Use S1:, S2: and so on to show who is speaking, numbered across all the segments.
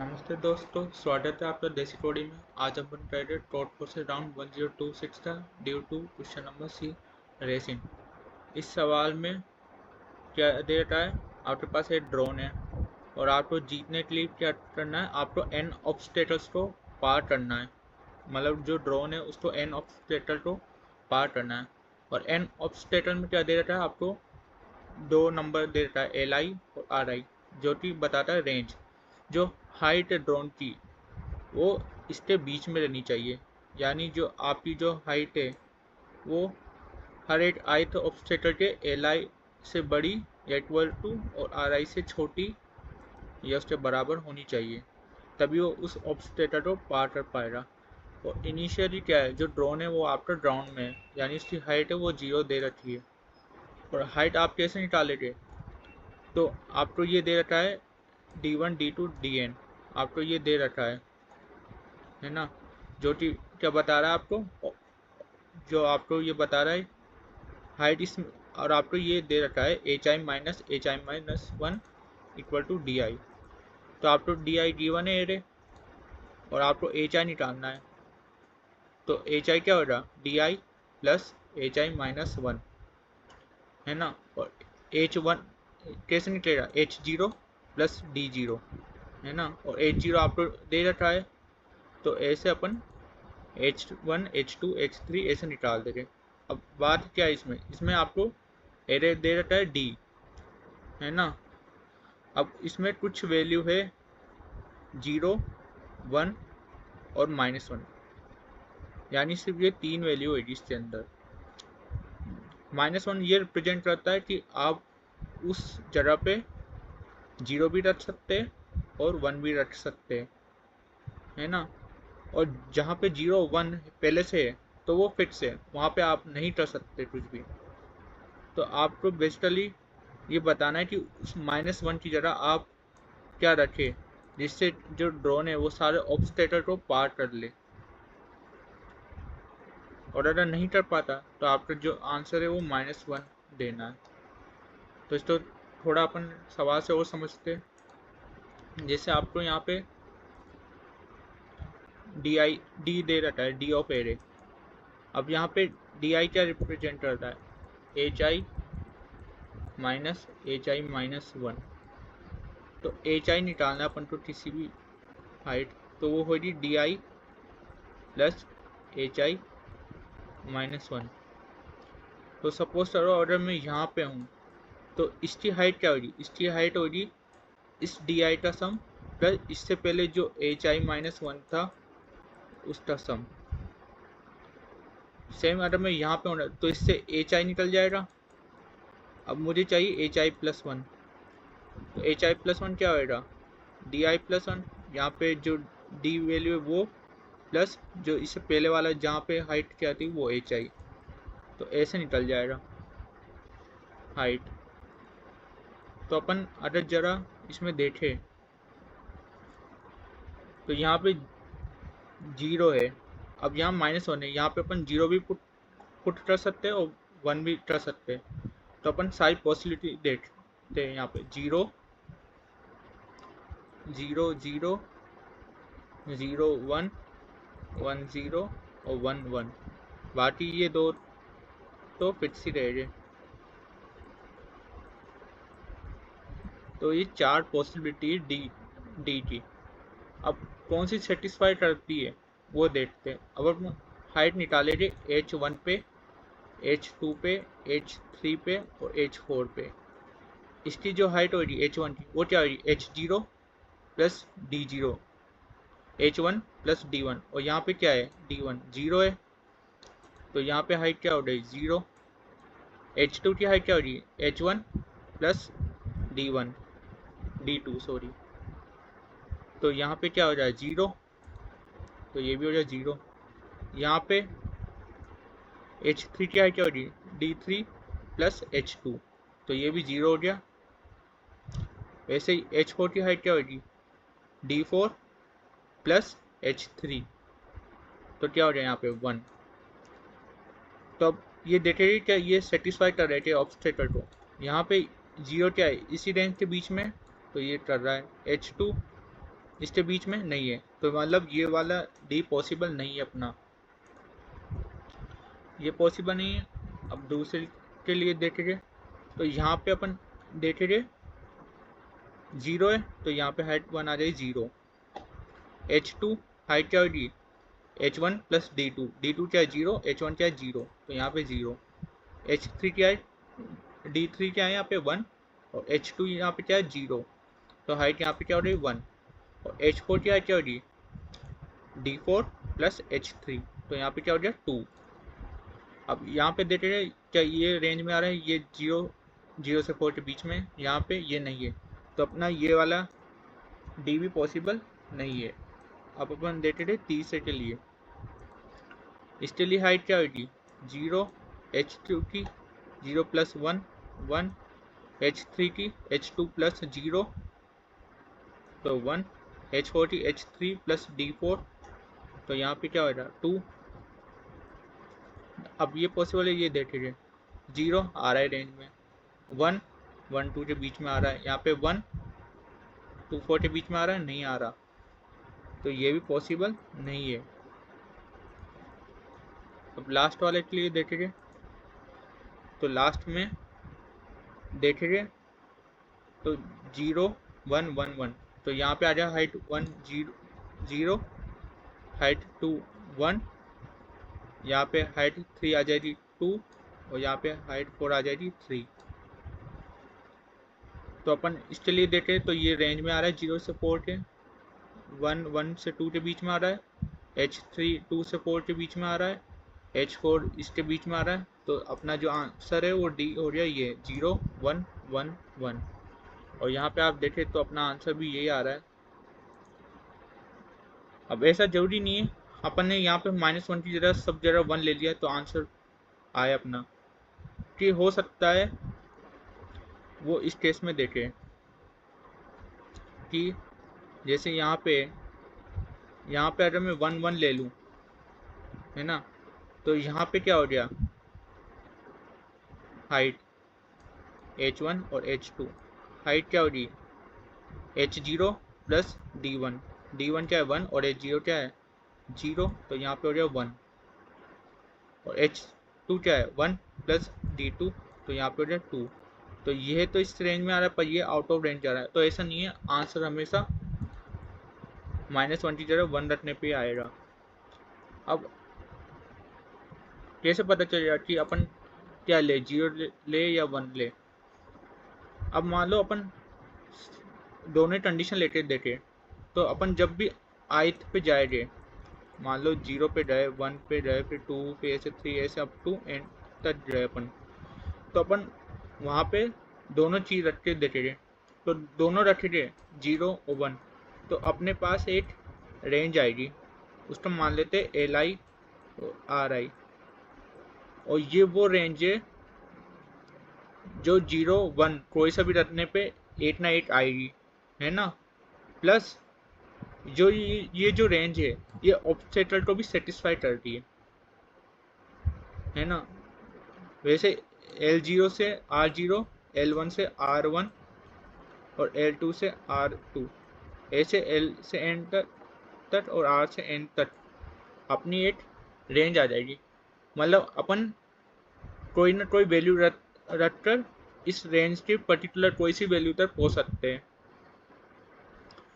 S1: नमस्ते दोस्तों, स्वागत है आपका देसी कोडी में। आज अपन कर रहे टॉट फोर्सेस राउंड 1026 का ड्यू टू क्वेश्चन नंबर सी रेसिंग। इस सवाल में क्या दे रखा है, आपके पास एक ड्रोन है और आपको जीतने के लिए क्या करना है, आपको एन ऑब्स्टेकल्स को पार करना है। मतलब जो ड्रोन है उसको एन ऑब्स्टेकल को पार करना है। और एन ऑब्स्टेकल में क्या दे रखा है, आपको दो नंबर दे रखा है, एल आई और आर आई, जो कि बताता है रेंज। जो हाइट है ड्रोन की वो इसके बीच में रहनी चाहिए, यानी जो आपकी जो हाइट है वो हर एक ith ऑब्स्टेकल के एल आई से बड़ी या इक्वल टू और आर आई से छोटी या उसके बराबर होनी चाहिए, तभी वो उस ऑब्स्टेकल को पार कर पाएगा। और इनिशियली क्या है, जो ड्रोन है वो आपका ग्राउंड में है, यानी उसकी हाइट है वो 0 दे रखी है। और हाइट आप कैसे निकालेंगे, तो आपको ये दे रखा है D1 D2 DN, आपको ये दे रखा है ना। जो कि क्या बता रहा है आपको, जो आपको ये बता रहा है हाइट इस, और आपको ये दे रखा है HI-1 इक्वल टू DI। तो आपको DI गिवन है एरे और आपको HI निकालना है। तो HI क्या होगा, DI प्लस HI-1 है ना। और H1 कैसे निकलेगा, H0 प्लस D0 है ना। और H0 आपको दे रखा है, तो ऐसे अपन H1 H2 H3 ऐसे निकाल देंगे। अब बात क्या है, इसमें आपको एरे दे रखा है D है ना। अब इसमें कुछ वैल्यू है 0 1 और -1, यानी सिर्फ ये 3 वैल्यू है इसके अंदर। -1 ये रिप्रेजेंट करता है कि आप उस जगह पे 0 भी रख सकते हैं और 1 भी रख सकते हैं, है ना। और जहाँ पे 0 1 पहले से है तो वो फिक्स है, वहाँ पे आप नहीं कर सकते कुछ भी। तो आपको बेसिकली ये बताना है कि उस -1 की जगह आप क्या रखें, जिससे जो ड्रोन है वो सारे ऑब्स्टेकल को पार कर ले। और अगर नहीं कर पाता तो आपका जो आंसर है वो -1 देना है। तो इसको थोड़ा अपन सवाल से और समझते हैं। जैसे आपको यहाँ पे डी दे रखा है, डी ऑफ एरे। अब यहाँ पे DI क्या रिप्रेजेंट करता है, HI माइनस HI-1। तो HI निकालना अपन को किसी भी हाइट, तो वो होगी DI प्लस HI-1। तो सपोज करो अगर मैं यहाँ पे हूँ तो इसकी हाइट क्या होगी, इसकी हाइट होगी इस DI का सम प्लस इससे पहले जो HI-1 था उसका सम। सेम अगर मैं यहाँ पे हूँ तो इससे HI निकल जाएगा। अब मुझे चाहिए HI+1, तो HI+1 क्या होएगा, DI+1। यहाँ पे जो D वैल्यू है वो प्लस जो इससे पहले वाला जहाँ पे हाइट क्या थी वो HI, तो ऐसे निकल जाएगा हाइट। तो अपन अगर जरा इसमें देखें तो यहाँ पे 0 है, अब यहाँ -1 है, यहाँ पे अपन 0 भी पुट कर सकते हैं और 1 भी कर सकते हैं। तो अपन सारी पॉसिबिलिटी देखते हैं, यहाँ पे 0 0 0 0 1 1 0 और 1 1, बाकी ये दो तो फिक्स ही रहेंगे। तो ये 4 पॉसिबिलिटी डी की। अब कौन सी सेटिस्फाई करती है वो देखते हैं। अब हम हाइट निकालेंगे H1 पे, H2 पे, H3 पे और H4 पे। इसकी जो हाइट होगी H1 की वो क्या होगी, H0 plus D0, H1 plus D1। और यहाँ पे क्या है, D1 0 है, तो यहाँ पे हाइट क्या हो गई 0। H2 की हाइट क्या होगी, H1 plus D1 D2 sorry, तो यहाँ पे क्या हो जाए 0, तो ये भी हो जाए 0। यहाँ पे H3 की हाइट क्या होगी, D3 प्लस H2, तो ये भी 0 हो गया। वैसे ही H4 की हाइट क्या होगी, D4 प्लस H3, तो क्या हो जाए यहाँ पे 1। तो अब ये देखेंगे क्या ये सेटिस्फाई कर रहे थे ऑब्स्टेकल को। यहाँ पे 0 क्या है, इसी रेंज के बीच में, तो ये कर रहा है। H2 इसके बीच में नहीं है, तो मतलब ये वाला डी पॉसिबल नहीं है अपना, ये पॉसिबल नहीं है। अब दूसरे के लिए देखेंगे तो यहाँ पे अपन देखेंगे 0 है, तो यहाँ पे हाइट 1 आ जाएगी 0। H2 हाइट क्या होगी H1 प्लस D2, D2 क्या है 0, H1 क्या है 0, तो यहाँ पे 0। H3 क्या है D3 क्या है यहाँ पे 1, और H2 यहाँ पे क्या है 0, तो हाइट यहाँ पे क्या हो रही है 1। और H4 क्या है क्या हो रही D4 प्लस H3, तो यहाँ पे क्या हो गया 2। अब यहाँ पे देख रहे क्या ये रेंज में आ रहा है, ये 0 से 4 के बीच में, यहाँ पे ये नहीं है, तो अपना ये वाला डी भी पॉसिबल नहीं है। अब अपन देख रहे तीसरे के लिए, इसके लिए हाइट क्या होगी 0 H2 की 0 प्लस 1 1, H3 की H2 प्लस 0 तो 1, H4 की H3 प्लस D4, तो यहाँ पे क्या हो रहा 2। अब ये पॉसिबल है, ये देखिए 0 आ रहा है रेंज में, 1 1 2 के बीच में आ रहा है, यहाँ पे 1 2 4 के बीच में आ रहा है, नहीं आ रहा, तो ये भी पॉसिबल नहीं है। अब लास्ट वाले के लिए देखेंगे, तो लास्ट में देखेंगे तो 0 1 1 1, तो यहाँ पे आ जाए हाइट 1 0 हाइट 2 1, यहाँ पे हाइट 3 आ जाएगी 2, और यहाँ पे हाइट 4 आ जाएगी 3। तो अपन इसके लिए देखें तो ये रेंज में आ रहा है 0 से 4 के, 1 1 से 2 के बीच में आ रहा है, H3 2 से 4 के बीच में आ रहा है, H4 इसके बीच में आ रहा है, तो अपना जो आंसर है वो डी हो गया ये 0 1 1 1। और यहाँ पे आप देखें तो अपना आंसर भी यही आ रहा है। अब ऐसा जरूरी नहीं है, अपन ने यहाँ पे -1 की जगह सब जगह 1 ले लिया तो आंसर आए अपना, कि हो सकता है वो इस केस में देखें कि जैसे यहाँ पे अगर मैं 1 1 ले लूँ, है ना, तो यहाँ पे क्या हो गया हाइट H1 और H2, हाइट क्या होगी H0 प्लस D1, D1 क्या है 1 और H0 क्या है 0, तो यहाँ पे हो गया 1, और H2 क्या है 1 प्लस D2, तो यहाँ पे हो गया 2। तो ये तो इस रेंज में आ रहा है, पर ये आउट ऑफ रेंज आ रहा है, तो ऐसा नहीं है, आंसर हमेशा -1 की जगह 1 रखने पे आएगा। अब कैसे पता चलेगा कि अपन क्या ले, 0 ले या 1 ले। अब मान लो अपन दोनों कंडीशन लेके देखे, तो अपन जब भी ith पे जाएंगे, मान लो 0 पे जाए, 1 पे जाए, फिर 2 पे, ऐसे 3, ऐसे अप टू एंड तक जाए अपन, तो अपन वहाँ पे दोनों चीज़ रख के देखेंगे, तो दोनों रखेंगे 0 और 1, तो अपने पास एक रेंज आएगी, उसको मान लेते LI और RI, और ये वो रेंज है जो 0 1 कोई सा भी रखने पे 8 ना 8 आएगी, है ना। प्लस जो ये जो रेंज है ये ऑब्स्टेकल को भी सेटिस्फाई करती है ना। वैसे L0 से R0, L1 से R1 और L2 से R2, ऐसे L से N तक और R से N तक अपनी एक रेंज आ जाएगी। मतलब अपन कोई ना कोई वैल्यू रख कर इस रेंज के पर्टिकुलर कोई सी वैल्यू तक पहुंच सकते हैं,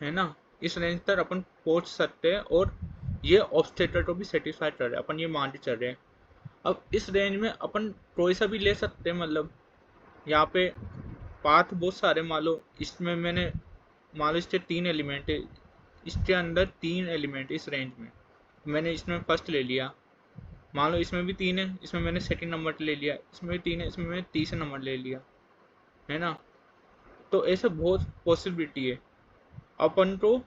S1: है ना। इस रेंज तक अपन पहुंच सकते हैं, और ये ऑब्स्टेकल को भी सेटिस्फाई कर रहे हैं, अपन ये मान के चल रहे हैं। अब इस रेंज में अपन कोई सा भी ले सकते हैं, मतलब यहाँ पे पाथ बहुत सारे, मान लो इसमें मैंने, मान लो इसके 3 एलिमेंट है, इसके अंदर 3 एलिमेंट इस रेंज में, मैंने इसमें फर्स्ट ले लिया। मान लो इसमें भी 3 है, इसमें मैंने सेकंड नंबर ले लिया, इसमें भी 3 है, इसमें मैंने तीसरा नंबर ले लिया, है ना। तो ऐसे बहुत पॉसिबिलिटी है। अपन को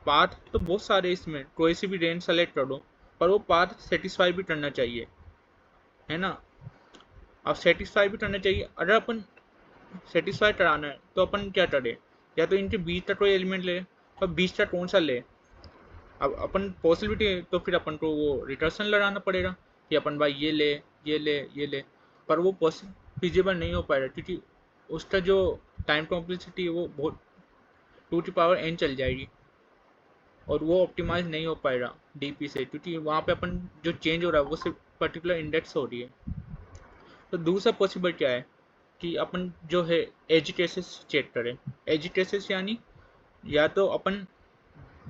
S1: पाथ तो बहुत सारे, इसमें कोई सी भी रेंज सेलेक्ट कर दो, पर वो पाथ सेटिस्फाई भी करना चाहिए, है ना। अब सेटिस्फाई भी करना चाहिए, अगर अपन सेटिस्फाई कराना है तो अपन क्या करें, या तो इनके बीच का कोई एलिमेंट ले, और बीच का कौन सा ले। अब अपन पॉसिबिलिटी है तो फिर अपन को वो रिकर्सन लगाना पड़ेगा कि अपन भाई ये ले ये ले ये ले, पर वो फिजिबल नहीं हो पाएगा, क्योंकि उसका जो टाइम कॉम्प्लेक्सिटी है वो बहुत 2 की पावर n चल जाएगी। और वो ऑप्टिमाइज नहीं हो पाएगा डीपी से, क्योंकि वहाँ पे अपन जो चेंज हो रहा है वो सिर्फ पर्टिकुलर इंडेक्स हो रही है। तो दूसरा पॉसिबल क्या है कि अपन जो है एज केसेस चेक करें। एज केसेस यानी या तो अपन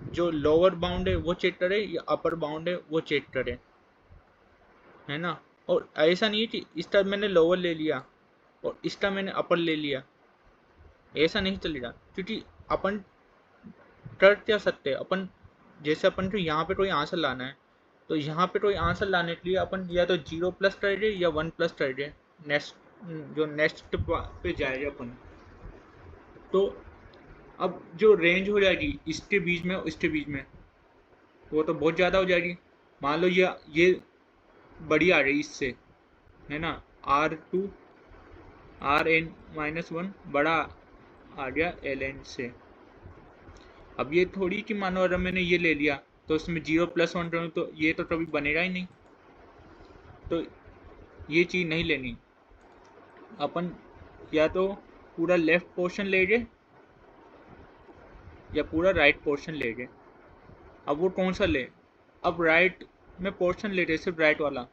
S1: जो लोअर बाउंड है वो चेक करें या अपर बाउंड है वो चेक करें, है ना। और ऐसा नहीं है कि इसका मैंने लोअर ले लिया और इसका मैंने अपर ले लिया, ऐसा नहीं चलेगा, क्योंकि अपन कर क्या सकते हैं, अपन जैसे अपन को यहाँ पे कोई आंसर लाना है, तो यहाँ पे कोई आंसर लाने के लिए अपन या तो 0+ कर दे या 1+ कर दे, नेक्स्ट जो नेक्स्ट पे जाएगा अपन। तो अब जो रेंज हो जाएगी इसके बीच में और इसके बीच में, वो तो बहुत ज़्यादा हो जाएगी। मान लो ये बड़ी आ रही इससे, है ना, R2 Rn-1 बड़ा आ गया Ln से। अब ये थोड़ी कि मानो अगर मैंने ये ले लिया तो उसमें 0+1 करूँ तो ये तो कभी बनेगा ही नहीं, तो ये चीज़ नहीं लेनी। अपन या तो पूरा लेफ्ट पोर्शन ले गए या पूरा राइट पोर्शन ले गए। अब वो कौन सा ले, अब राइट में पोर्शन ले रहे सिर्फ राइट वाला,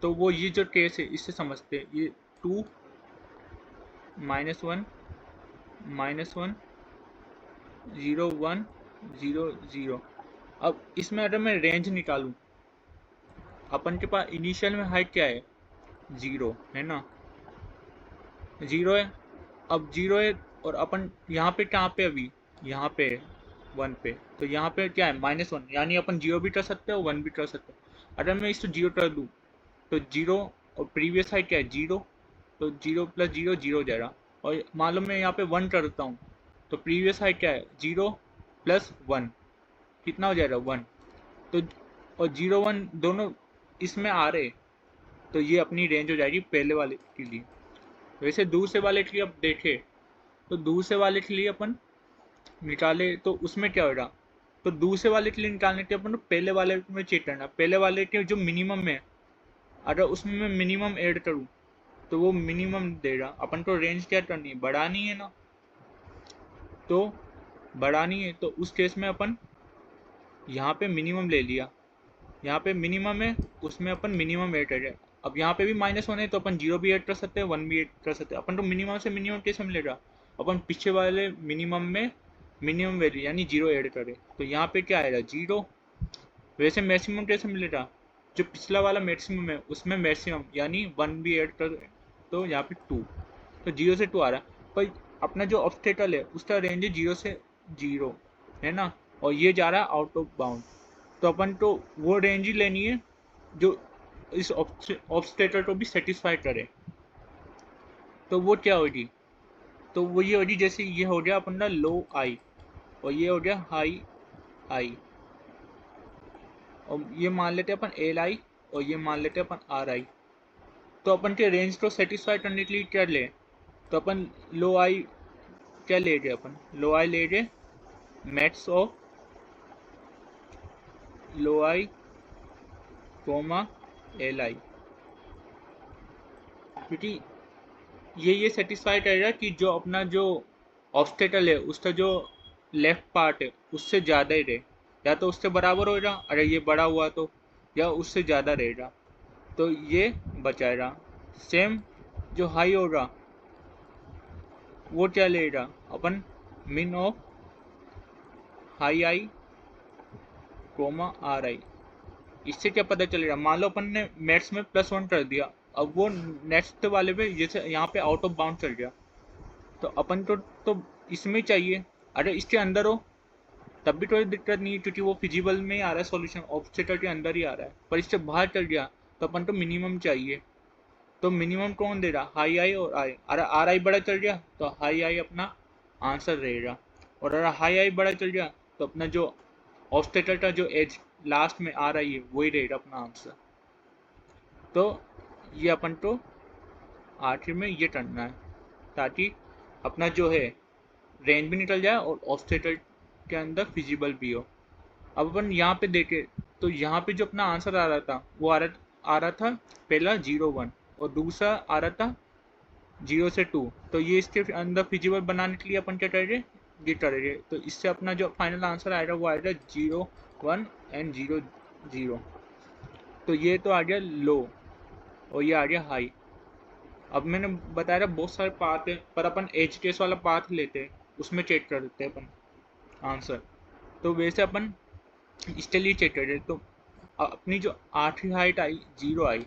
S1: तो वो ये जो केस है इससे समझते हैं, ये 2 -1 -1 0 1 0 0। अब इसमें अगर मैं रेंज निकालूं, अपन के पास इनिशियल में हाइट क्या है, 0 है ना, 0 है। अब 0 है और अपन यहाँ पे कहाँ पे, अभी यहाँ पे 1 पे, तो यहाँ पे क्या है -1, यानी अपन 0 भी कर सकते हैं और 1 भी कर सकते हैं। अगर मैं इसको 0 कर दूँ तो 0 और प्रीवियस हाइट क्या है 0, तो 0 + 0 0 हो जाएगा। और मान लो मैं यहाँ पे 1 कर देता हूँ तो प्रीवियस हाइट क्या है 0 + 1 कितना हो जाएगा 1। तो और 0 1 दोनों इसमें आ रहे, तो ये अपनी रेंज हो जाएगी पहले वाले के लिए। वैसे दूसरे वाले के लिए अब देखें, तो दूसरे वाले के लिए अपन निकाले तो उसमें क्या होगा, तो दूसरे वाले के लिए निकालने के लिए अपन पहले वाले में चेक करना, पहले वाले के जो मिनिमम में, अगर उसमें मैं मिनिमम ऐड करूँ तो वो मिनिमम देगा। अपन को रेंज क्या करनी है, बढ़ानी है ना, तो बढ़ानी है, तो उस केस में अपन यहाँ पे मिनिमम ले लिया, यहाँ पे मिनिमम है उसमें अपन मिनिमम ऐड करें। अब यहाँ पे भी -1 है तो अपन 0 भी ऐड कर सकते हैं 1 भी ऐड कर सकते हैं। अपन तो मिनिमम से मिनिमम कैसे मिलेगा, अपन पीछे वाले मिनिमम में मिनिमम वैल्यू यानी 0 ऐड करें, तो यहाँ पे क्या आएगा 0। वैसे मैक्सिमम कैसे मिलेगा, जो पिछला वाला मैक्सिमम है उसमें मैक्सिमम यानी 1 भी ऐड कर, तो यहाँ पे 2, तो 0 से 2 आ रहा है। पर अपना जो ऑब्स्टेकल है उसका रेंज है 0 से 0, है ना, और ये जा रहा है आउट ऑफ बाउंड, तो अपन तो वो रेंज ही लेनी है जो इस ऑब्स्टेकल को भी सेटिस्फाई करे। तो वो क्या होगी, तो वो ये होगी, जैसे ये हो गया अपना लो आई और ये हो गया हाई आई, और ये मान लेते हैं अपन एल आई और ये मान लेते हैं अपन आर आई। तो अपन के रेंज को सेटिस्फाई करने के लिए क्या ले, तो अपन लो आई क्या ले गए, अपन लो आई ले गए max of low I coma L I, क्योंकि ये सेटिस्फाई करेगा कि जो अपना जो ऑब्स्टेकल है उसका जो लेफ्ट पार्ट है उससे ज़्यादा ही रहे, या तो उससे बराबर होगा अगर ये बड़ा हुआ तो, या उससे ज़्यादा रहेगा तो ये बचाएगा। सेम जो हाई होगा वो क्या लेगा, अपन मिन of high I coma are आई। इससे क्या पता चलेगा, मान लो अपन ने मैथ्स में +1 कर दिया, अब वो नेक्स्ट वाले पे जैसे यहाँ पे आउट ऑफ बाउंड चल गया, तो अपन को तो इसमें चाहिए, अगर इसके अंदर हो तब भी कोई दिक्कत नहीं है क्योंकि वो फिजिबल में ही आ रहा है, सॉल्यूशन ऑब्स्टेकल के अंदर ही आ रहा है। पर इससे बाहर चल गया तो अपन को मिनिमम चाहिए, तो मिनिमम कौन दे रहा, हाई आई और आई। अगर आर आई बड़ा चल गया तो हाई आई अपना आंसर रहेगा, और अगर हाई आई बड़ा चल गया तो अपना जो ऑब्स्टेकल का जो एज लास्ट में आ रही है वही रहेगा अपना आंसर। तो ये अपन को आखिर में ये करना है ताकि अपना जो है रेंज भी निकल जाए और ऑब्स्टेकल के अंदर फिजिबल भी हो। अब अपन यहाँ पे देखें तो यहाँ पे जो अपना आंसर आ रहा था वो आ रहा था पहला 0 1 और दूसरा आ रहा था 0 से 2, तो ये इसके अंदर फिजिबल बनाने के लिए अपन क्या करेंगे, ये टर्न है, तो इससे अपना जो फाइनल आंसर आएगा वो आएगा 0 1 एंड 0 0। तो ये तो आ गया लो और ये आ गया हाई। अब मैंने बताया था बहुत सारे पाथ है, पर अपन एज केस वाला पाथ लेते हैं, उसमें चेक कर देते हैं अपन आंसर। तो वैसे अपन इसके लिए चेक कर रहे, तो अपनी जो आठवीं हाइट आई 0 आई।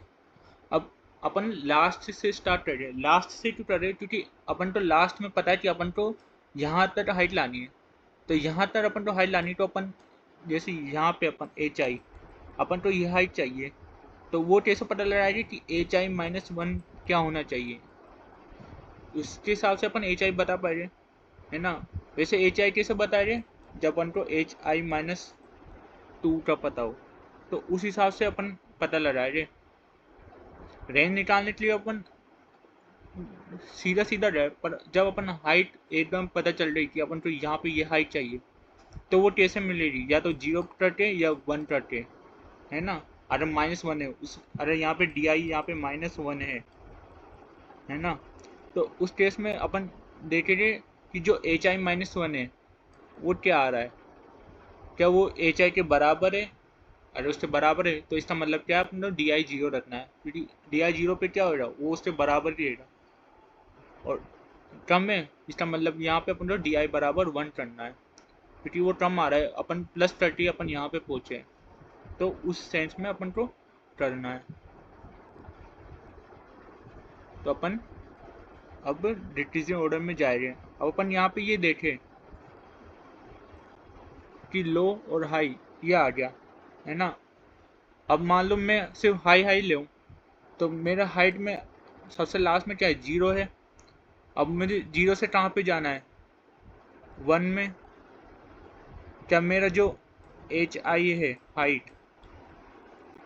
S1: अब अपन लास्ट से स्टार्ट कर रहे हैं। लास्ट से क्यों कर रहे हैं? क्योंकि अपन तो लास्ट में पता है कि अपन को यहाँ तक हाइट लानी है, तो यहाँ तक अपन को हाइट लानी, तो अपन जैसे यहाँ पे अपन एच आई, अपन को ये हाइट चाहिए, तो वो कैसे पता लगाएगी कि एच आई -1 क्या होना चाहिए, उसके हिसाब से अपन एच आई बता पा रहे, है ना। वैसे एच आई कैसे बता रहे? जब अपन को एच आई -2 का पता हो, तो उस हिसाब से अपन पता लगा रहे। रेंज निकालने के लिए अपन सीधा सीधा रहे, पर जब अपन हाइट एकदम पता चल रही कि अपन को यहाँ पे ये हाइट चाहिए, तो वो कैसे मिलेगी? या तो 0 कटे या 1 कटे, है ना। अगर -1 है उस, अगर यहाँ पे डी आई यहाँ पे -1 है ना, तो उस केस में अपन देखेंगे कि जो एच आई -1 है वो क्या आ रहा है, क्या वो एच आई के बराबर है। अगर उसके बराबर है तो इसका मतलब क्या है, अपने डी आई 0 रखना है, क्योंकि डी आई 0 पे क्या होगा, वो उसके बराबर ही रहेगा। और टर्म है, इसका मतलब यहाँ पे अपन को डी आई बराबर 1 करना है, क्योंकि वो टर्म आ रहा है। अपन +30 अपन यहाँ पे पहुँचे, तो उस सेंस में अपन को करना है। तो अपन अब डिक्रीजिंग ऑर्डर में जाएंगे। अब अपन यहाँ पे ये देखें कि लो और हाई ये आ गया, है ना। अब मान लो मैं सिर्फ हाई हाई ले, तो मेरा हाइट में सबसे लास्ट में क्या है, 0 है। अब मुझे 0 से कहाँ पे जाना है, 1 में। क्या मेरा जो एच आई है हाइट,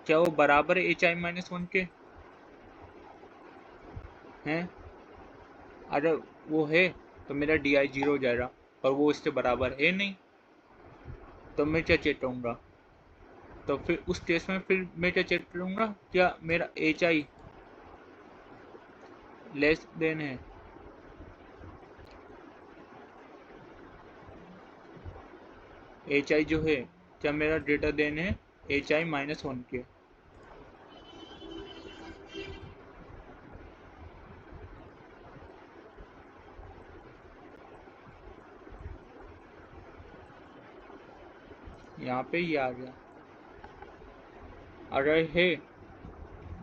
S1: क्या वो बराबर है एच आई -1 के, हैं? अगर वो है तो मेरा डी आई 0 हो जाएगा, और वो इसके बराबर है नहीं, तो मैं क्या चेक करूँगा? तो फिर उस केस में फिर मैं क्या चेक करूँगा, क्या मेरा एच आई लेस देन है, एच आई जो है क्या मेरा ग्रेटर देन है एच आई -1 के। यहाँ पे ये आ गया। अगर है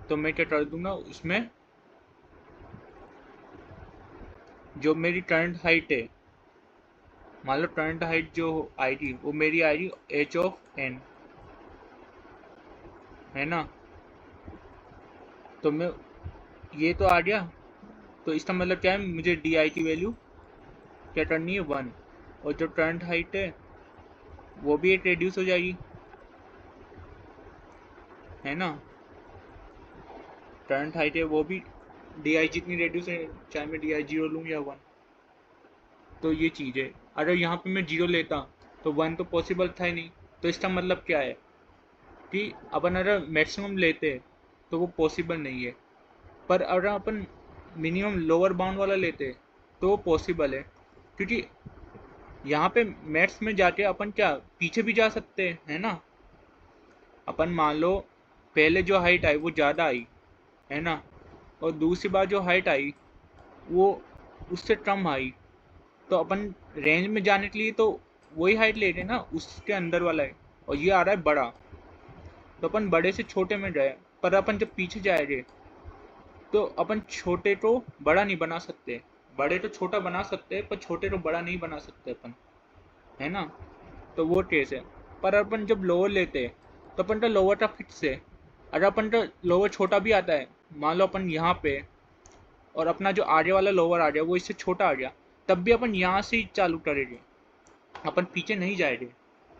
S1: तो मैं क्या कर दूंगा, उसमें जो मेरी करंट हाइट है, मान लो करंट हाइट जो आएगी वो मेरी आएगी एच ऑफ एन, है ना। तो मैं ये तो आ गया, तो इसका मतलब क्या है, मुझे डी आई की वैल्यू क्या करनी है, 1। और जो करंट हाइट है वो भी एक रेड्यूस हो जाएगी, है ना। करंट हाइट है वो भी डी आई जितनी रेड्यूस है, चाहे मैं डी आई 0 लूँ या 1। तो ये चीज़ है। अगर यहाँ पे मैं 0 लेता तो 1 तो पॉसिबल था ही नहीं, तो इसका मतलब क्या है कि अपन अगर मैक्सिमम लेते तो वो पॉसिबल नहीं है। पर अगर अपन मिनिमम लोअर बाउंड वाला लेते तो वो पॉसिबल है, क्योंकि यहाँ पे मैथ्स में जाके अपन क्या पीछे भी जा सकते हैं, है ना। अपन मान लो पहले जो हाइट आई वो ज़्यादा आई, है ना, और दूसरी बार जो हाइट आई वो उससे कम आई, तो अपन रेंज में जाने के लिए तो वही हाइट ले रहे हैं ना, उसके अंदर वाला है, और ये आ रहा है बड़ा, तो अपन बड़े से छोटे में गए। पर अपन जब पीछे जाएंगे तो अपन छोटे को बड़ा नहीं बना सकते, बड़े तो छोटा बना सकते हैं पर छोटे को बड़ा नहीं बना सकते अपन, है ना। तो वो केस है। पर अपन जब लोअर लेते हैं तो अपन का लोअर का फिक्स है। अगर अपन का लोअर छोटा भी आता है, मान लो अपन यहाँ पे, और अपना जो आगे वाला लोअर आ गया वो इससे छोटा आ गया, तब भी अपन यहाँ से ही चालू करेंगे, अपन पीछे नहीं जाएंगे।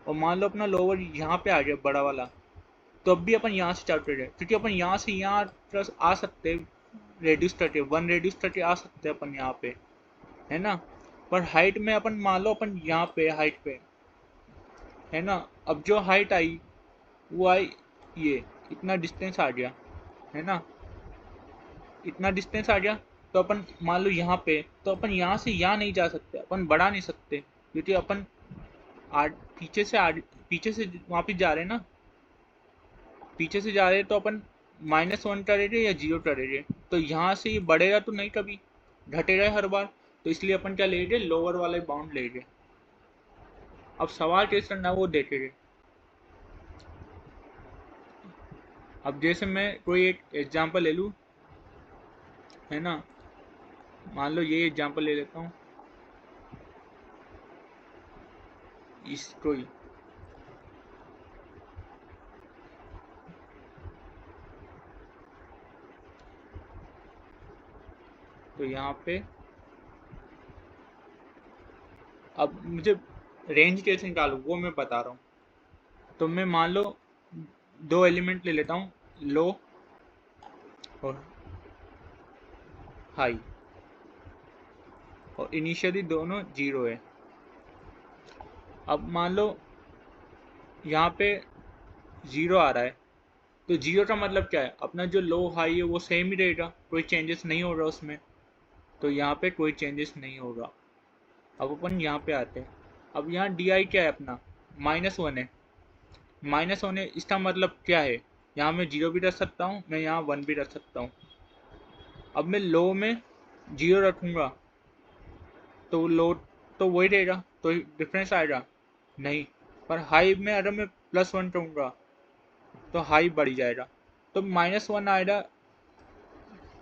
S1: और मान लो अपना लोअर यहाँ पे आ गया बड़ा वाला, तो अब भी अपन यहाँ से चालू करेंगे, क्योंकि अपन यहाँ से यहाँ प्लस आ सकते हैं, रेड्यूस करके 1 रेड्यूस करके आ सकते हैं अपन यहाँ पे, है ना। पर हाइट में अपन मान लो अपन यहाँ पे हाइट पे, है ना। अब जो हाइट आई वो आई ये इतना डिस्टेंस आ गया, है ना, इतना डिस्टेंस आ गया। तो अपन मान लो यहाँ पे, तो अपन यहाँ से यहाँ नहीं जा सकते, अपन बढ़ा नहीं सकते, क्योंकि अपन पीछे से वापिस जा रहे हैं ना, पीछे से जा रहे हैं तो अपन -1 कर रहे या 0 कर रहे, तो यहाँ से ये बढ़ेगा तो नहीं, कभी घटेगा हर बार। तो इसलिए अपन क्या ले रहे, लोअर वाला बाउंड ले रहे। अब सवाल टेस्ट करना वो देखे रहे। अब जैसे मैं कोई एक एग्जांपल ले लूँ, है ना, मान लो ये एग्जांपल ले लेता हूँ इसको ही। तो यहाँ पे अब मुझे रेंज कैसे निकालूँ वो मैं बता रहा हूँ। तो मैं मान लो 2 एलिमेंट ले लेता हूँ, लो और हाई, और इनिशियली दोनों 0 है। अब मान लो यहाँ पे 0 आ रहा है, तो 0 का मतलब क्या है, अपना जो लो हाई है वो सेम ही रहेगा, कोई चेंजेस नहीं हो रहा उसमें। तो यहाँ पे कोई चेंजेस नहीं होगा। अब अपन यहाँ पे आते हैं। अब यहाँ डी आई क्या है अपना, -1 है। -1 है, इसका मतलब क्या है, यहाँ मैं 0 भी रख सकता हूँ, मैं यहाँ 1 भी रख सकता हूँ। अब मैं लो में 0 रखूँगा तो लो तो वही रहेगा, तो डिफरेंस आएगा नहीं। पर हाई में अगर मैं +1 कहूँगा तो हाई बढ़ जाएगा। तो -1 आएगा,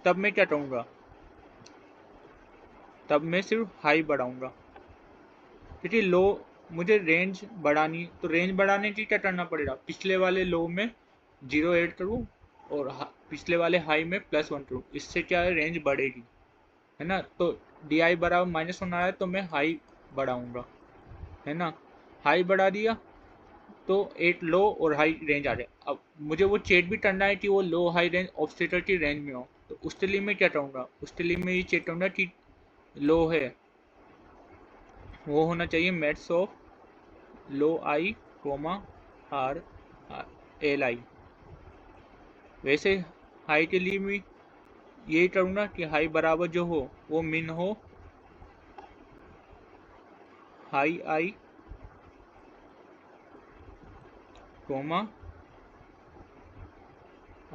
S1: तब मैं क्या कहूँगा, तब मैं सिर्फ हाई बढ़ाऊँगा। क्योंकि लो मुझे रेंज बढ़ानी, तो रेंज बढ़ाने के लिए क्या करना पड़ेगा, पिछले वाले लो में 0 ऐड करूँ और पिछले वाले हाई में +1 करूँ, इससे क्या है, रेंज बढ़ेगी, है ना। तो डी आई बराबर -1 आया तो मैं हाई बढ़ाऊँगा, है ना। हाई बढ़ा दिया तो एक लो और हाई रेंज आ जाए। अब मुझे वो चेक भी करना है कि वो लो हाई रेंज ऑब्स्टेकल की रेंज में हो, तो उसके लिए मैं क्या करूँगा, उसके लिए मैं ये चेक करूँगा कि लो है वो होना चाहिए mats of low I coma R L I. वैसे हाई के लिए मैं यही करूँगा कि हाई बराबर जो हो वो मिन हो हाई आई कोमा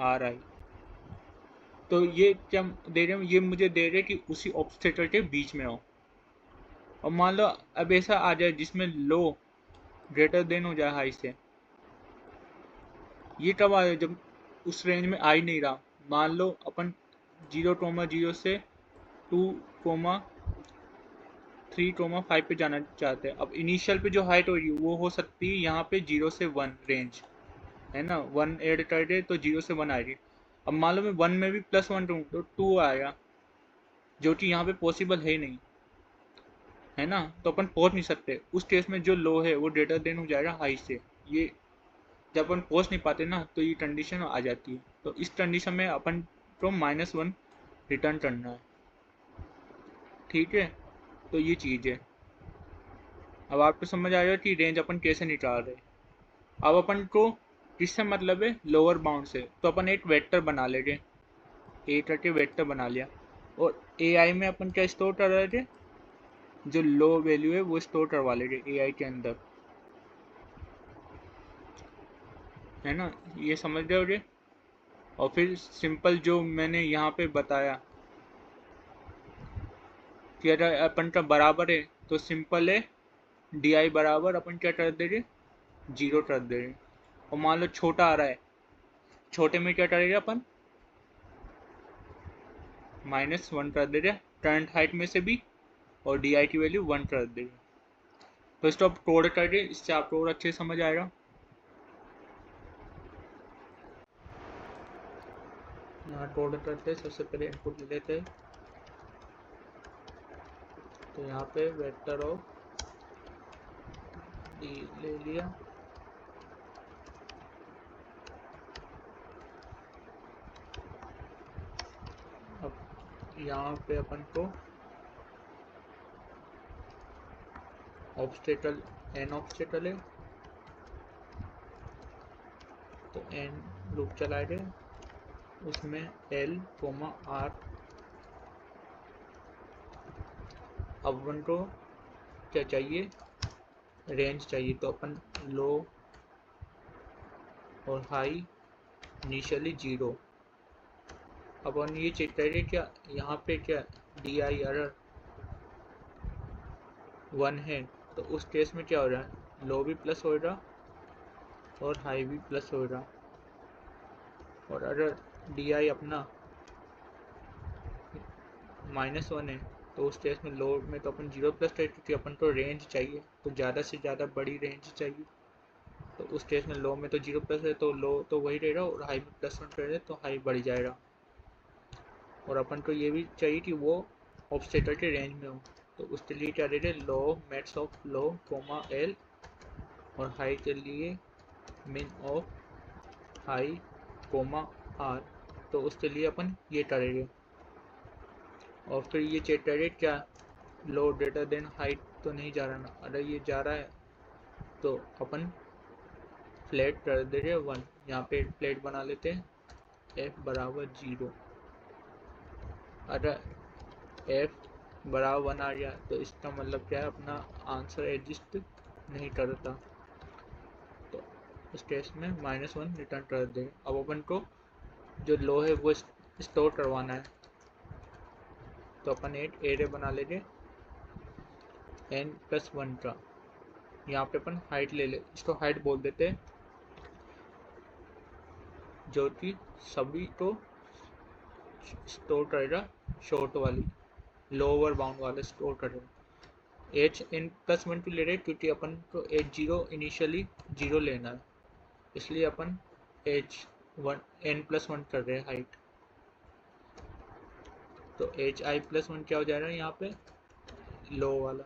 S1: आर आई। तो ये क्या दे रहे हैं, ये मुझे दे रहे हैं कि उसी ऑब्स्टेकल के बीच में हो। और मान लो अब ऐसा आ जाए जिसमें लो ग्रेटर देन हो जाए हाई से, ये कब आ जाए, जब उस रेंज में आ ही नहीं रहा। मान लो अपन 0,0 से 2,3,5 पे जाना चाहते हैं। अब इनिशियल पे जो हाइट होगी वो हो सकती है यहाँ पे 0 से 1 रेंज, है ना। 1 ऐड कर दे तो 0 से 1 आएगी। अब मान लो मैं 1 में भी +1 दूँ तो 2 आएगा, जो कि यहाँ पे पॉसिबल है नहीं, है ना। तो अपन पहुँच नहीं सकते। उस केस में जो लो है वो ग्रेटर देन हो जाएगा हाई से। ये जब अपन पहुँच नहीं पाते ना तो ये कंडीशन आ जाती है। तो इस कंडीशन में अपन को -1 रिटर्न करना है, ठीक है। तो ये चीज़ है। अब आपको समझ आएगा कि रेंज अपन कैसे निकाल रहे हैं। अब अपन को किससे मतलब है, लोअर बाउंड से। तो अपन एक वेक्टर बना लेंगे, ए करके वेक्टर बना लिया, और ए आई में अपन क्या स्टोर कर रहे थे, जो लो वैल्यू है वो स्टोर करवा लेंगे ए आई के अंदर, है ना। ये समझ रहे हो। और फिर सिंपल जो मैंने यहाँ पे बताया कि अगर अपन का बराबर है तो सिंपल है, डी आई बराबर अपन क्या कर देंगे, 0 कर देंगे। और मान लो छोटा आ रहा है, छोटे में क्या करेंगे अपन, -1 कर देंगे करंट हाइट में से भी, और डी आई की वैल्यू 1 कर देंगे। तो इसको आप कोड करके, इससे आपको और अच्छे से समझ आएगा। यहाँ कोड करते सबसे पहले इनपुट ले लेते हैं। तो यहाँ पे वेक्टर ऑफ डी ले लिया। अब यहाँ पे अपन को ऑब्स्टेकल n ऑब्स्टेकल है, तो n लूप चलाएंगे, उसमें l, r। अब अपन को क्या चाहिए, रेंज चाहिए, तो अपन लो और हाई इनिशियली 0। अपन ये चेक करेंगे क्या यहाँ पे क्या डी आई एरर 1 है, तो उस केस में क्या हो रहा है, लो भी प्लस हो रहा और हाई भी प्लस हो रहा। और अगर डी आई अपना -1 है, तो उस केस में लो में तो अपन 0 प्लस करें, क्योंकि अपन को रेंज चाहिए, तो ज़्यादा से ज़्यादा बड़ी रेंज चाहिए। तो उस केस में लो में तो 0 प्लस है, तो लो तो वही रहेगा, और हाई में +1 कर दे तो हाई बढ़ जाएगा। और अपन को ये भी चाहिए कि वो ऑब्स्टेकल के रेंज में हो, तो उसके लिए क्या दे रहे, low max of low comma L, और हाई के लिए मिन ऑफ हाई कोमा आर। तो उसके लिए अपन ये करेंगे, और फिर ये चेक करेंगे क्या लो ग्रेटर देन हाइट तो नहीं जा रहा ना। अगर ये जा रहा है तो अपन फ्लैट कर दे रहे 1, यहाँ पे फ्लैट बना लेते हैं f बराबर 0। अगर f बराबर 1 आ गया तो इसका मतलब क्या है, अपना आंसर एग्जिस्ट नहीं करता, तो उस केस में -1 रिटर्न कर दे। अब अपन को जो लो है वो स्टोर करवाना है, तो अपन एक एरे बना लेंगे n+1 का। यहाँ पे अपन हाइट ले ले, इसको हाइट बोल देते हैं, जो कि सभी को स्टोर करेगा, शॉर्ट वाली लोअर बाउंड वाले स्टोर करेगा। एच n+1 टू ले रहे क्योंकि अपन को h0 इनिशियली 0 लेना है, इसलिए अपन n+1 कर रहे हैं हाइट। तो hi+1 क्या हो जाएगा यहाँ पे, लो वाला।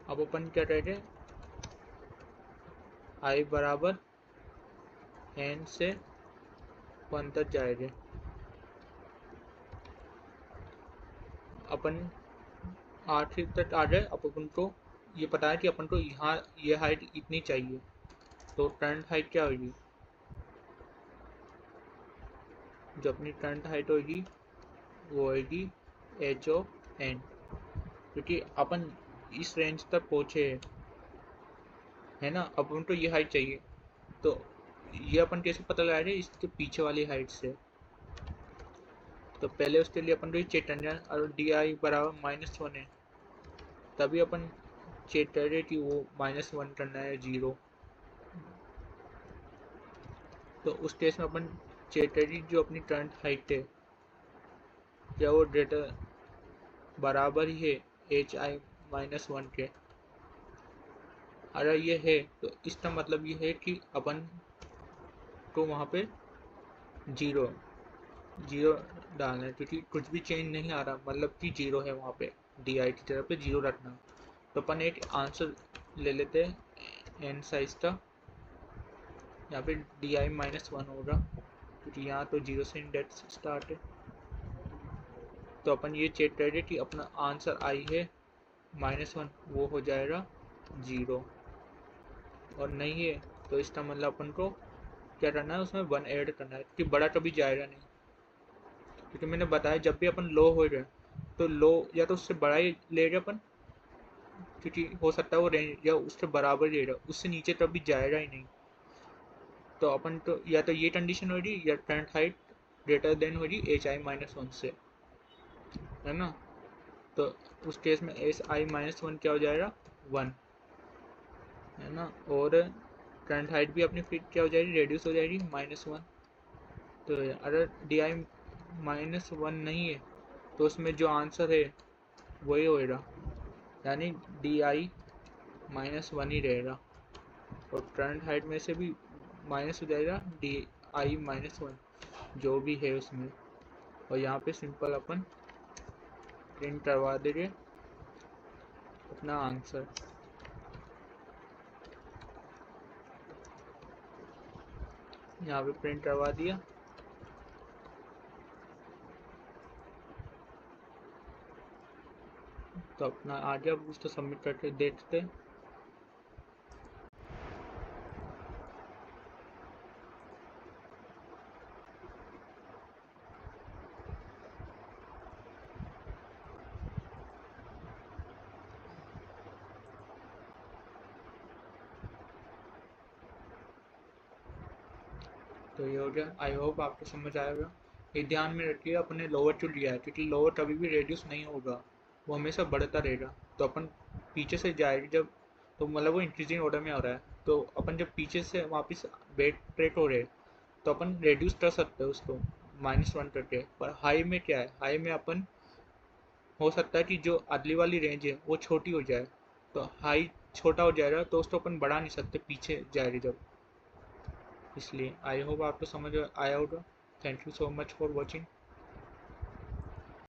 S1: अब अपन क्या करेंगे, i बराबर n से 1 तक जाएंगे। अपन आखिर तक आ जाए। अब अपन को ये पता है कि अपन को यहाँ ये हाइट इतनी चाहिए, तो करंट हाइट क्या होगी, जो अपनी करंट हाइट होगी वो होगी h(n), क्योंकि अपन इस रेंज तक पहुँचे है ना। अब अपन को ये हाइट चाहिए, तो ये अपन कैसे पता लगा रहे हैं, इसके पीछे वाली हाइट से। तो पहले उसके लिए अपन को चेक करना है, और डी आई बराबर -1 है, तभी अपन चेक कर रहे कि वो -1 करना है 0। तो उस केस में अपन चेक कर रही जो अपनी करंट हाइट है, क्या वो ग्रेटर बराबर ही है hi-1 के। अगर ये है तो इसका मतलब ये है कि अपन को वहाँ पे 0 0 डालना है, क्योंकि कुछ भी चेंज नहीं आ रहा, मतलब कि 0 है वहाँ पे, डी आई की तरफ पे 0 रखना। तो अपन एक आंसर ले लेते हैं n साइज का, यहाँ पे डी आई -1 होगा, क्योंकि यहाँ तो 0 से इंडेक्स स्टार्ट है। तो अपन ये चेक करेंगे कि अपना आंसर आई है -1, वो हो जाएगा 0, और नहीं है तो इसका मतलब अपन को क्या करना है, उसमें 1 ऐड करना है, क्योंकि बड़ा कभी जाएगा नहीं। क्योंकि मैंने बताया जब भी अपन लो हो रहे तो लो या तो उससे बड़ा ही ले रहे अपन, क्योंकि हो सकता है वो रेंज या उससे बराबर ले रहा, उससे नीचे कभी जाएगा ही नहीं। तो अपन तो या तो ये कंडीशन हो रही, या करंट हाइट ग्रेटर देन हो रही hi-1 से, है ना। तो उस केस में hi-1 क्या हो जाएगा, 1, है ना। और करंट हाइट भी अपनी फिर क्या हो जाएगी, रेड्यूस हो जाएगी -1। तो अगर डी आई -1 नहीं है तो उसमें जो आंसर है वही होएगा, यानी डी आई -1 ही रहेगा, और करंट हाइट में से भी माइनस हो जाएगा डी आई -1 जो भी है उसमें। और यहाँ पे सिंपल अपन प्रिंट करवा देंगे अपना आंसर। यहाँ पे प्रिंट करवा दिया। तो अपना आ गया, उसको सबमिट करके देखते हैं। तो ये हो गया। आई होप आपको समझ आएगा। ये ध्यान में रखिए, अपने लोअर जो लिया है, क्योंकि लोअर कभी भी रेड्यूस नहीं होगा, वो हमेशा बढ़ता रहेगा। तो अपन पीछे से जाएगी जब, तो मतलब वो इंक्रीजिंग ऑर्डर में आ रहा है, तो अपन जब पीछे से वापस बेट ट्रेड हो रहे, तो अपन रेड्यूस कर सकते हैं उसको -1 करके। पर हाई में क्या है, हाई में अपन हो सकता है कि जो अगली वाली रेंज है वो छोटी हो जाए, तो हाई छोटा हो जाएगा तो उसको अपन बढ़ा नहीं सकते पीछे जाएगी जब। इसलिए आई होप आपको समझ आया होगा। Thank you so much for watching.